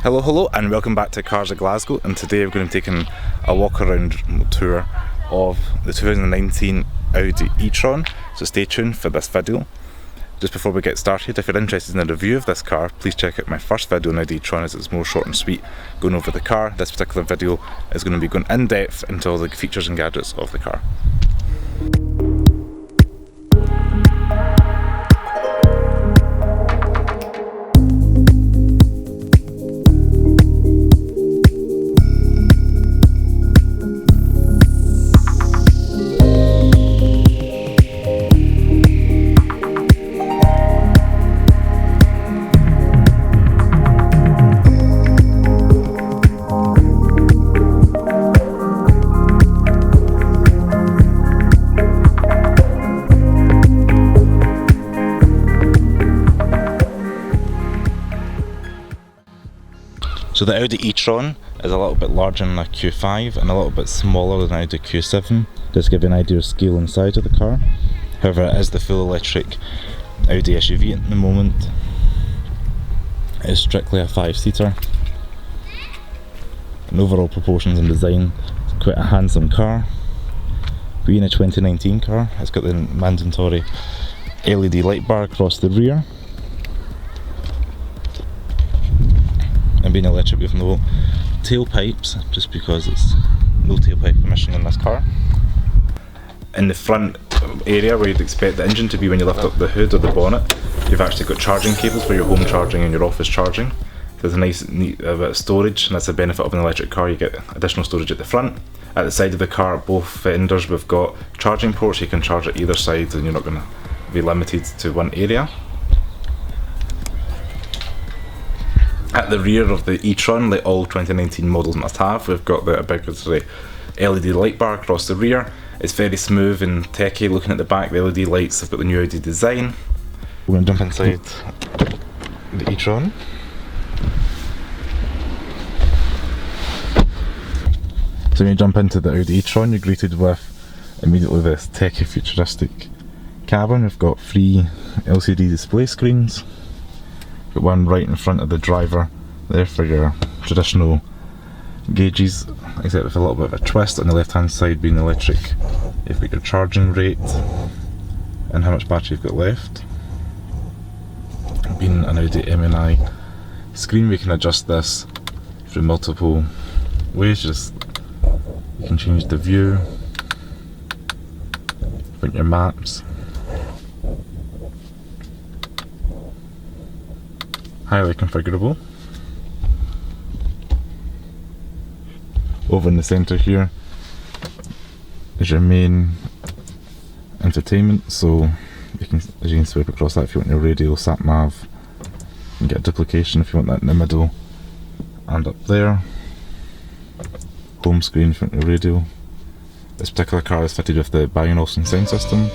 Hello and welcome back to Cars of Glasgow, and today we're going to be taking a walk around tour of the 2019 Audi E-tron, so stay tuned for this video. Just before we get started, if you're interested in a review of this car, please check out my first video on Audi E-tron, as it's more short and sweet going over the car. This particular video is going to be going in depth into all the features and gadgets of the car. So the Audi E-tron is a little bit larger than a Q5 and a little bit smaller than Audi Q7, just to give you an idea of scale and size of the car. However, it is the full electric Audi SUV at the moment. It is strictly a 5-seater. In overall proportions and design, it's quite a handsome car. Being a 2019 car, it's got the mandatory LED light bar across the rear. And being electric with no tailpipes, just because it's no tailpipe emission in this car. In the front area where you'd expect the engine to be when you lift up the hood or the bonnet, you've actually got charging cables for your home charging and your office charging. There's a nice neat bit of storage, and that's a benefit of an electric car. You get additional storage at the front. At the side of the car, both fenders, we've got charging ports. You can charge at either side and you're not going to be limited to one area. At the rear of the E-tron, like all 2019 models must have, we've got the obligatory LED light bar across the rear. It's very smooth and techy. Looking at the back, the LED lights have got the new Audi design. We're going to jump inside the E-tron. So when you jump into the Audi E-tron, you're greeted with immediately this techy futuristic cabin. We've got 3 LCD display screens. Got one right in front of the driver there for your traditional gauges, except with a little bit of a twist. On the left hand side being electric, you've got your charging rate and how much battery you've got left. Being an Audi M&I screen, we can adjust this through multiple ways. You can change the view, print your maps. Highly configurable. Over in the centre here is your main infotainment, so you can swipe across that if you want your radio, sat nav. You can get a duplication if you want that in the middle and up there. Home screen if you want your radio. This particular car is fitted with the Bang & Olufsen sound system.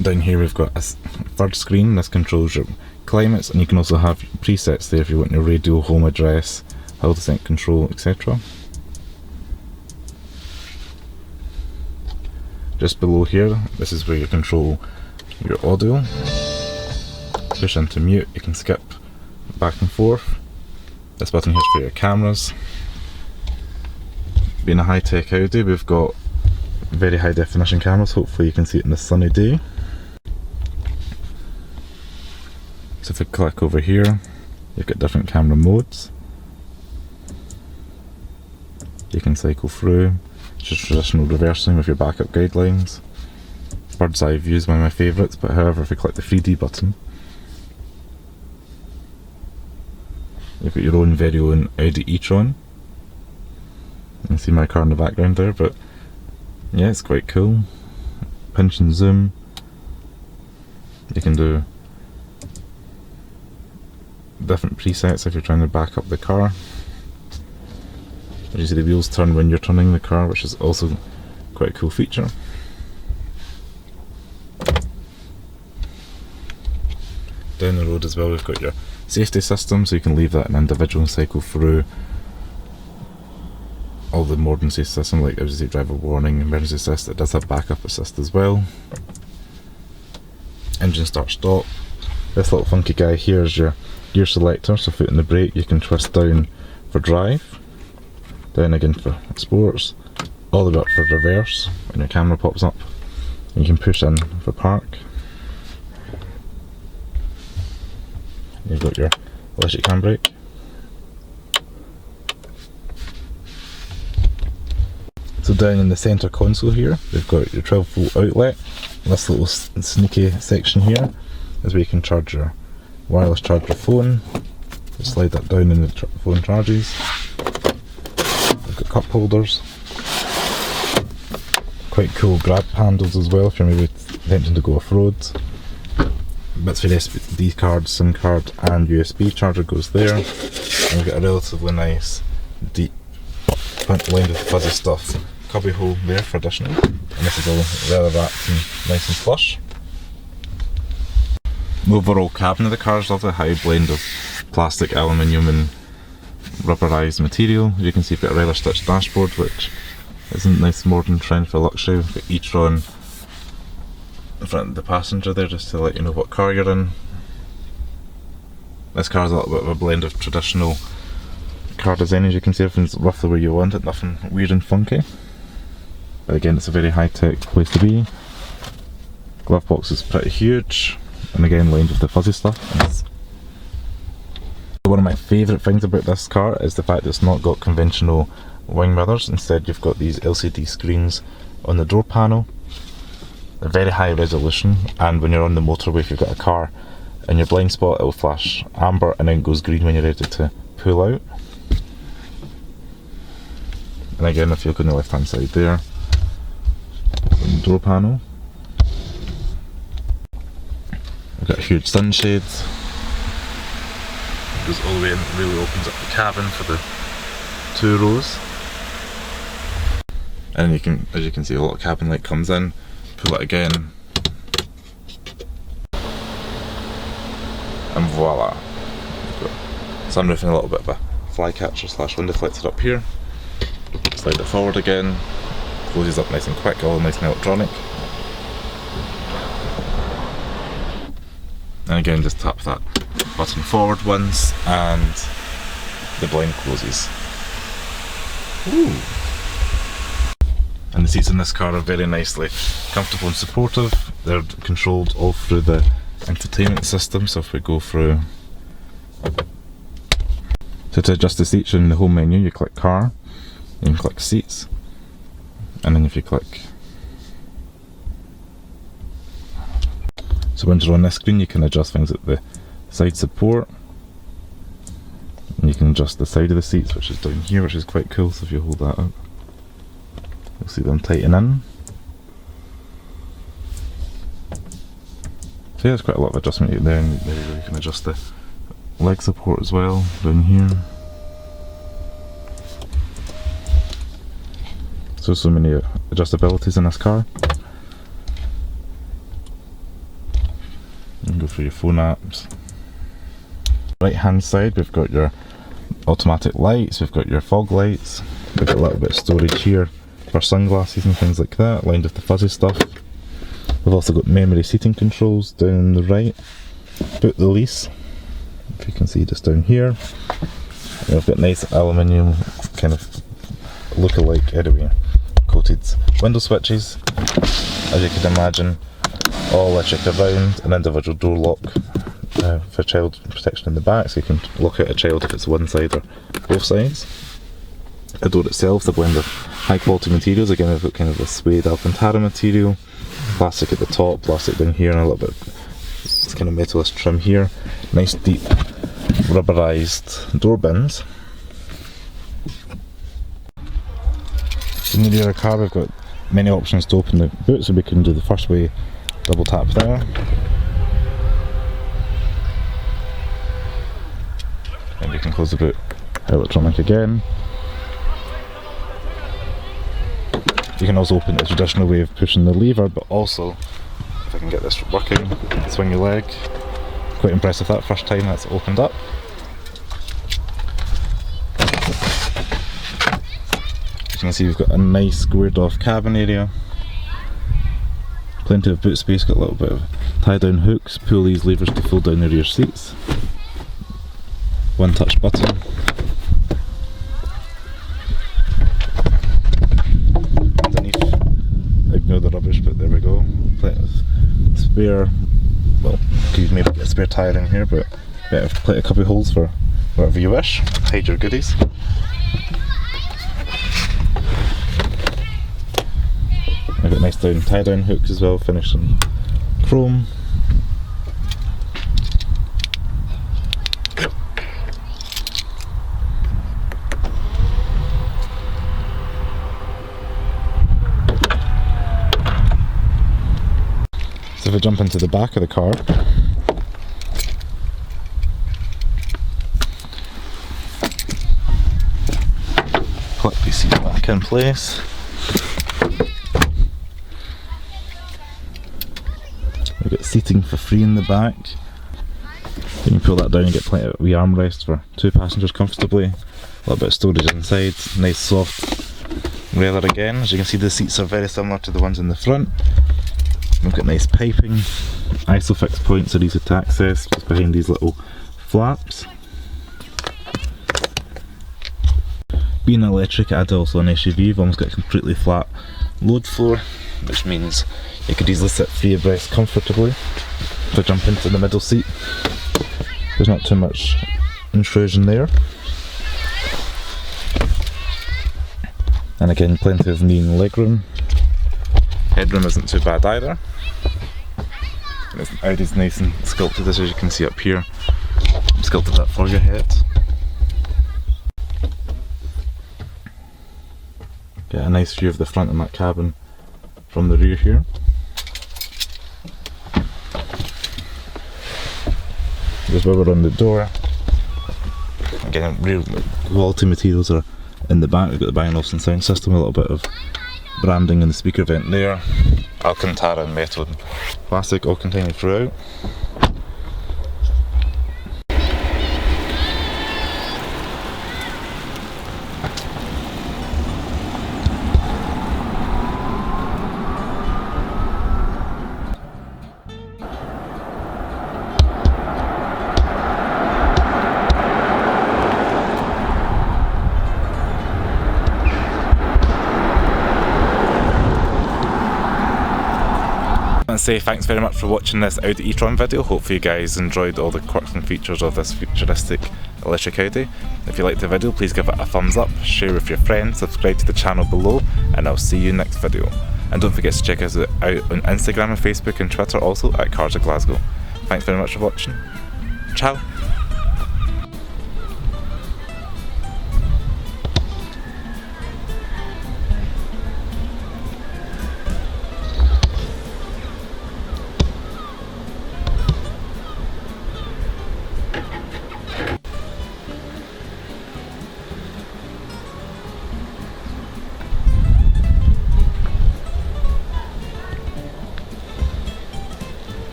Down here we've got a third screen. This controls your climates, and you can also have presets there if you want your radio, home address, how to sync control, etc. Just below here, this is where you control your audio. Push into mute, you can skip back and forth. This button here is for your cameras. Being a high-tech Audi, we've got very high definition cameras. Hopefully you can see it in a sunny day. So if I click over here, you've got different camera modes. You can cycle through, just traditional reversing with your backup guidelines. Bird's eye view is one of my favourites, but however, if you click the 3D button, you've got your own very own Audi E-tron. You can see my car in the background there, but yeah, it's quite cool. Pinch and zoom. You can do different presets if you're trying to back up the car. As you see, the wheels turn when you're turning the car, which is also quite a cool feature. Down the road as well, we've got your safety system, so you can leave that an individual and cycle through all the modern safety systems like emergency driver warning, emergency assist. It does have backup assist as well. engine start stop. This little funky guy here is your gear selector, so foot in the brake, you can twist down for drive, down again for sports, all the way up for reverse when your camera pops up. You can push in for park. You've got your electric handbrake. So down in the centre console here, we've got your 12-volt outlet. This little sneaky section here is where you can charge your wireless charge your phone. Just slide that down and the phone charges. We've got cup holders. Quite cool grab handles as well if you're maybe attempting to go off-road. Bits for SD card, SIM card and USB charger goes there. And we've got a relatively nice deep lined with fuzzy stuff cubby hole there for additional. And this is all leather wrapped and nice and plush. The overall cabin of the car is lovely, high blend of plastic, aluminium and rubberized material. As you can see, we've got a rather stitched dashboard, which is a nice modern trend for luxury. We've got E-tron in front of the passenger there, just to let you know what car you're in. This car is a little bit of a blend of traditional car design. As you can see, everything's roughly where you want it, nothing weird and funky. But again, it's a very high-tech place to be. Glove box is pretty huge, and again lined with the fuzzy stuff. One of my favourite things about this car is the fact that it's not got conventional wing mirrors. Instead, you've got these LCD screens on the door panel. They're very high resolution, and when you're on the motorway, if you've got a car in your blind spot, it will flash amber and then goes green when you're ready to pull out. And again, if you look on the left hand side there, the door panel. We've got a huge sunshade. It goes all the way in, really opens up the cabin for the 2 rows. And you can, as you can see, a lot of cabin light comes in. Pull it again, and voila! We've got sunroof and a little bit of a flycatcher / window deflector up here. Slide it forward again, closes up nice and quick, all nice and electronic. And again, just tap that button forward once, and the blind closes. Ooh. And the seats in this car are very nicely comfortable and supportive. They're controlled all through the infotainment system, so if we go through, so to adjust the seats in the home menu, you click car, you can click seats, and then if you click, so once you're on this screen you can adjust things at the side support, and you can adjust the side of the seats, which is down here, which is quite cool. So if you hold that up, you'll see them tighten in. So yeah, there's quite a lot of adjustment there, and there you go, you can adjust the leg support as well down here. So many adjustabilities in this car. You can go through your phone apps. Right hand side, we've got your automatic lights, we've got your fog lights, we've got a little bit of storage here for sunglasses and things like that, lined with the fuzzy stuff. We've also got memory seating controls down on the right. Boot the lease, if you can see just down here. And we've got nice aluminium kind of look-alike anyway coated window switches, as you can imagine, all electric around, an individual door lock for child protection in the back, so you can lock out a child if it's one side or both sides. The door itself is a blend of high quality materials. Again, we've got kind of a suede Alcantara material, plastic at the top, plastic down here, and a little bit of this kind of metallist trim here. Nice deep rubberized door bins. In the rear of the car, we've got many options to open the boot, so we can do the first way, double tap there, and we can close the boot electronic again. You can also open it the traditional way of pushing the lever, but also, if I can get this working, swing your leg. Quite impressive that first time that's opened up. As you can see, we've got a nice squared off cabin area, plenty of boot space, got a little bit of Tie down hooks, pull these levers to fold down the rear seats. One touch button. Underneath, ignore the rubbish, but there we go. Plenty of spare, well, could maybe get a spare tyre in here, but better plenty of cubby holes for whatever you wish. Hide your goodies. I've got nice tie down hooks as well, finished in chrome. So if I jump into the back of the car, clip these seats back in place. We've got seating for free in the back. You can pull that down and get plenty of wee armrest for 2 passengers comfortably. A little bit of storage inside, nice soft leather again. As you can see, the seats are very similar to the ones in the front. We've got nice piping, isofix points are easy to access just behind these little flaps. Being electric, and also an SUV, you've almost got a completely flat load floor, which means you could easily sit free abreast comfortably. If I jump into the middle seat, there's not too much intrusion there. And again, plenty of knee and legroom. Headroom isn't too bad either. Audi's nice and sculpted, as you can see up here. Sculpted that for your head. Get a nice view of the front of that cabin from the rear here. There's rubber on the door. Again, real quality materials are in the back. We've got the Bang & Olufsen sound system, a little bit of branding in the speaker vent there. Alcantara and metal and plastic all continued throughout. And say thanks very much for watching this Audi E-tron video. Hopefully you guys enjoyed all the quirks and features of this futuristic electric Audi. If you liked the video, please give it a thumbs up, share with your friends, subscribe to the channel below, and I'll see you next video. And don't forget to check us out on Instagram and Facebook and Twitter, also at CarsofGlasgow. Thanks very much for watching. Ciao!